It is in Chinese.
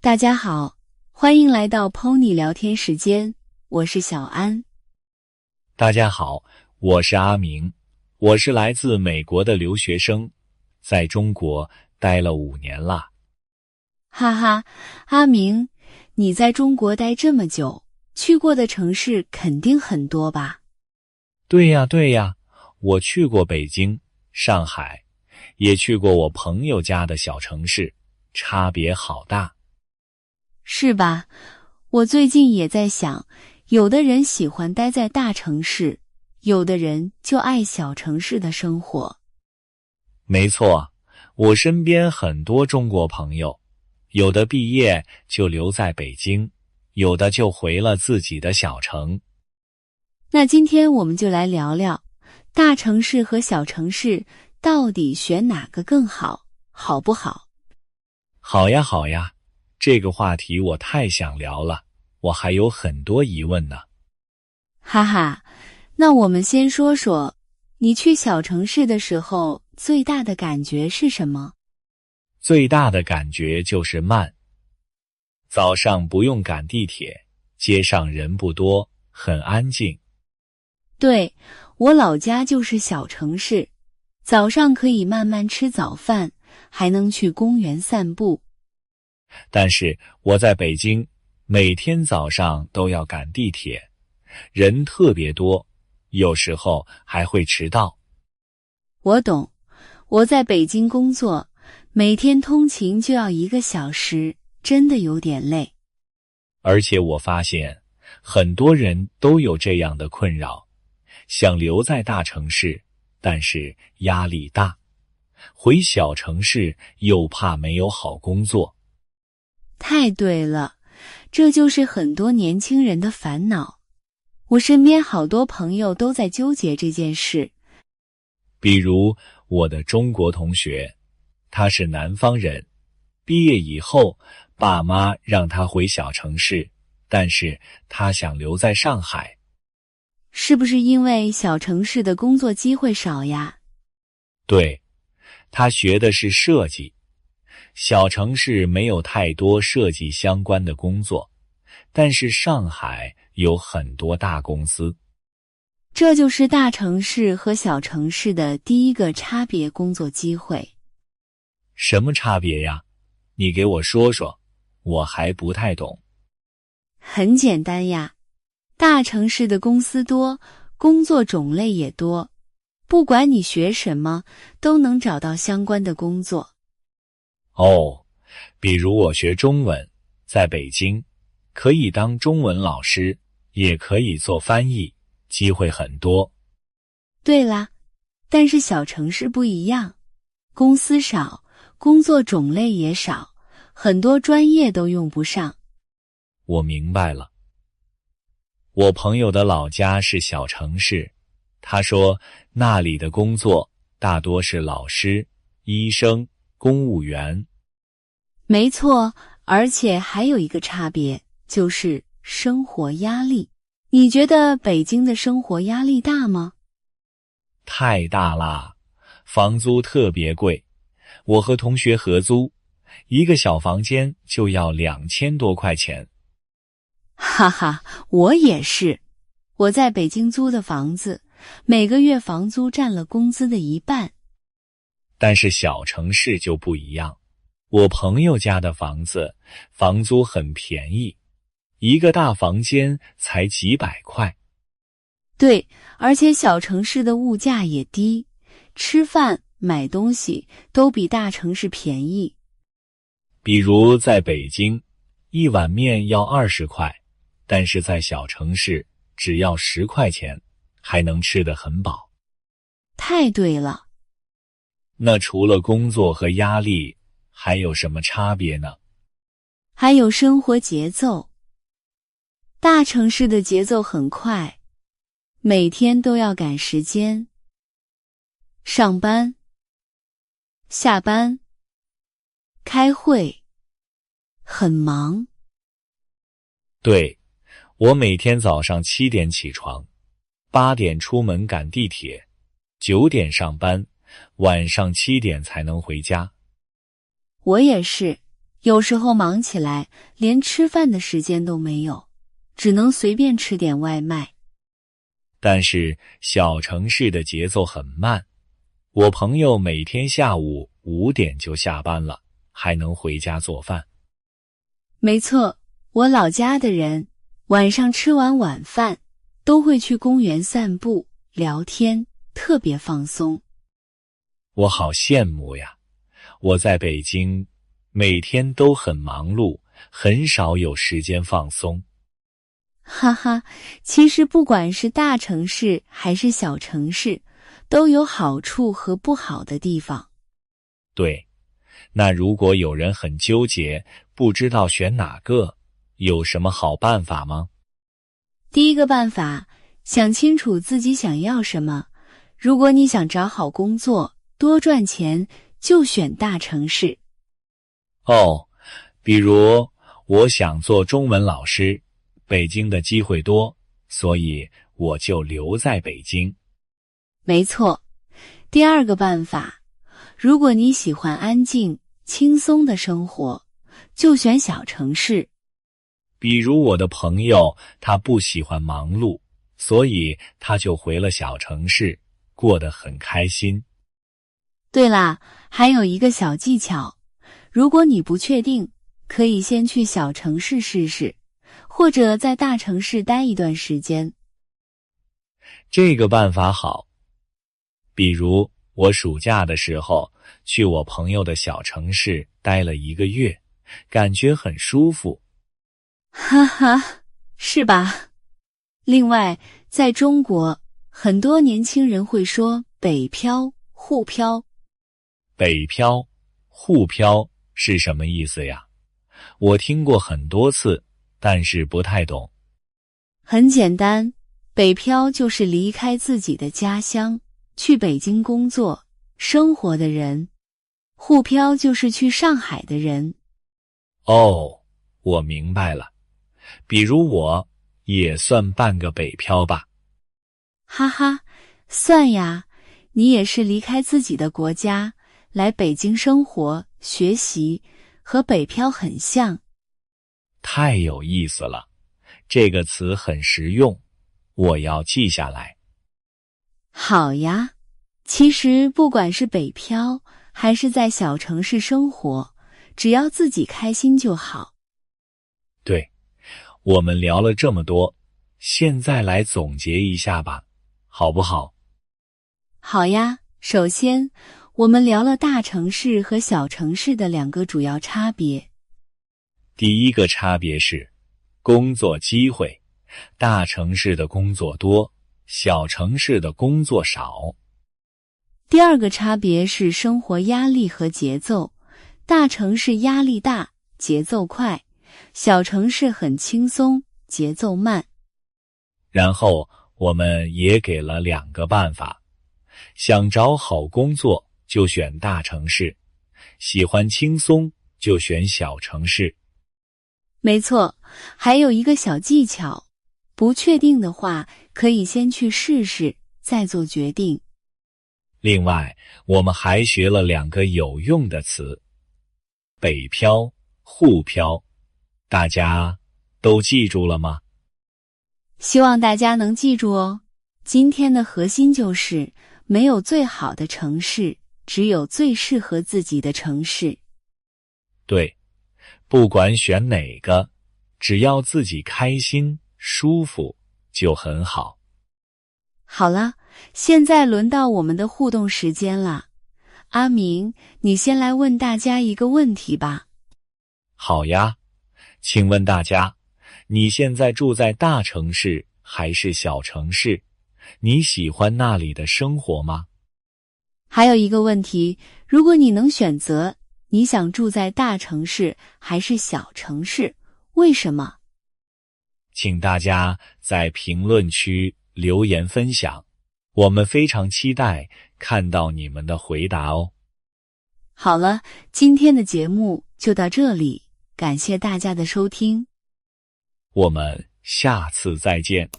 大家好，欢迎来到 Pony 聊天时间，我是小安。大家好，我是阿明，我是来自美国的留学生，在中国待了5年了。哈哈，阿明，你在中国待这么久，去过的城市肯定很多吧？对呀，我去过北京、上海，也去过我朋友家的小城市，差别好大。是吧？我最近也在想，有的人喜欢待在大城市，有的人就爱小城市的生活。没错，我身边很多中国朋友，有的毕业就留在北京，有的就回了自己的小城。那今天我们就来聊聊，大城市和小城市到底选哪个更好，好不好？好呀，这个话题我太想聊了，我还有很多疑问呢。哈哈，那我们先说说，你去小城市的时候，最大的感觉是什么？最大的感觉就是慢。早上不用赶地铁，街上人不多，很安静。对，我老家就是小城市，早上可以慢慢吃早饭，还能去公园散步。但是我在北京，每天早上都要赶地铁，人特别多，有时候还会迟到。我懂，我在北京工作，每天通勤就要1个小时，真的有点累。而且我发现，很多人都有这样的困扰，想留在大城市，但是压力大，回小城市又怕没有好工作。太对了，这就是很多年轻人的烦恼。我身边好多朋友都在纠结这件事。比如我的中国同学，他是南方人，毕业以后，爸妈让他回小城市，但是他想留在上海。是不是因为小城市的工作机会少呀？对，他学的是设计，小城市没有太多设计相关的工作，但是上海有很多大公司。这就是大城市和小城市的第一个差别，工作机会。什么差别呀？你给我说说，我还不太懂。很简单呀，大城市的公司多，工作种类也多，不管你学什么，都能找到相关的工作。哦，比如我学中文，在北京，可以当中文老师，也可以做翻译，机会很多。对啦，但是小城市不一样，公司少，工作种类也少，很多专业都用不上。我明白了。我朋友的老家是小城市，他说那里的工作大多是老师、医生、公务员。没错，而且还有一个差别，就是生活压力。你觉得北京的生活压力大吗？太大啦，房租特别贵。我和同学合租，一个小房间就要2000多块钱。哈哈，我也是。我在北京租的房子，每个月房租占了工资的1半。但是小城市就不一样，我朋友家的房子，房租很便宜，一个大房间才几百块。对，而且小城市的物价也低，吃饭、买东西都比大城市便宜。比如在北京，一碗面要20块，但是在小城市只要10块钱，还能吃得很饱。太对了。那除了工作和压力，还有什么差别呢？还有生活节奏。大城市的节奏很快，每天都要赶时间，上班、下班、开会，很忙。对，我每天早上7点起床，8点出门赶地铁，9点上班，晚上7点才能回家。我也是，有时候忙起来，连吃饭的时间都没有，只能随便吃点外卖。但是小城市的节奏很慢，我朋友每天下午5点就下班了，还能回家做饭。没错，我老家的人晚上吃完晚饭都会去公园散步、聊天，特别放松。我好羡慕呀！我在北京，每天都很忙碌，很少有时间放松。哈哈，其实不管是大城市还是小城市，都有好处和不好的地方。对，那如果有人很纠结，不知道选哪个，有什么好办法吗？第一个办法，想清楚自己想要什么。如果你想找好工作，多赚钱，就选大城市。哦，比如我想做中文老师，北京的机会多，所以我就留在北京。没错。第二个办法，如果你喜欢安静、轻松的生活，就选小城市。比如我的朋友，他不喜欢忙碌，所以他就回了小城市，过得很开心。对啦，还有一个小技巧，如果你不确定，可以先去小城市试试，或者在大城市待一段时间。这个办法好。比如我暑假的时候，去我朋友的小城市待了1个月，感觉很舒服。哈哈，是吧？另外，在中国，很多年轻人会说北漂、沪漂。北漂、沪漂是什么意思呀？我听过很多次，但是不太懂。很简单，北漂就是离开自己的家乡，去北京工作、生活的人。沪漂就是去上海的人。哦，我明白了。比如我也算半个北漂吧。哈哈，算呀，你也是离开自己的国家，来北京生活、学习，和北漂很像。太有意思了，这个词很实用，我要记下来。好呀，其实不管是北漂，还是在小城市生活，只要自己开心就好。对，我们聊了这么多，现在来总结一下吧，好不好？好呀，首先，我们聊了大城市和小城市的2个主要差别。第一个差别是工作机会，大城市的工作多，小城市的工作少。第二个差别是生活压力和节奏，大城市压力大，节奏快，小城市很轻松，节奏慢。然后我们也给了2个办法，想找好工作就选大城市，喜欢轻松就选小城市。没错，还有一个小技巧，不确定的话，可以先去试试，再做决定。另外，我们还学了2个有用的词，北漂、沪漂，大家都记住了吗？希望大家能记住哦。今天的核心就是，没有最好的城市，只有最适合自己的城市。对，不管选哪个，只要自己开心、舒服，就很好。好了，现在轮到我们的互动时间了。阿明，你先来问大家一个问题吧。好呀，请问大家，你现在住在大城市还是小城市？你喜欢那里的生活吗？还有一个问题，如果你能选择，你想住在大城市还是小城市？为什么？请大家在评论区留言分享，我们非常期待看到你们的回答哦。好了，今天的节目就到这里，感谢大家的收听。我们下次再见。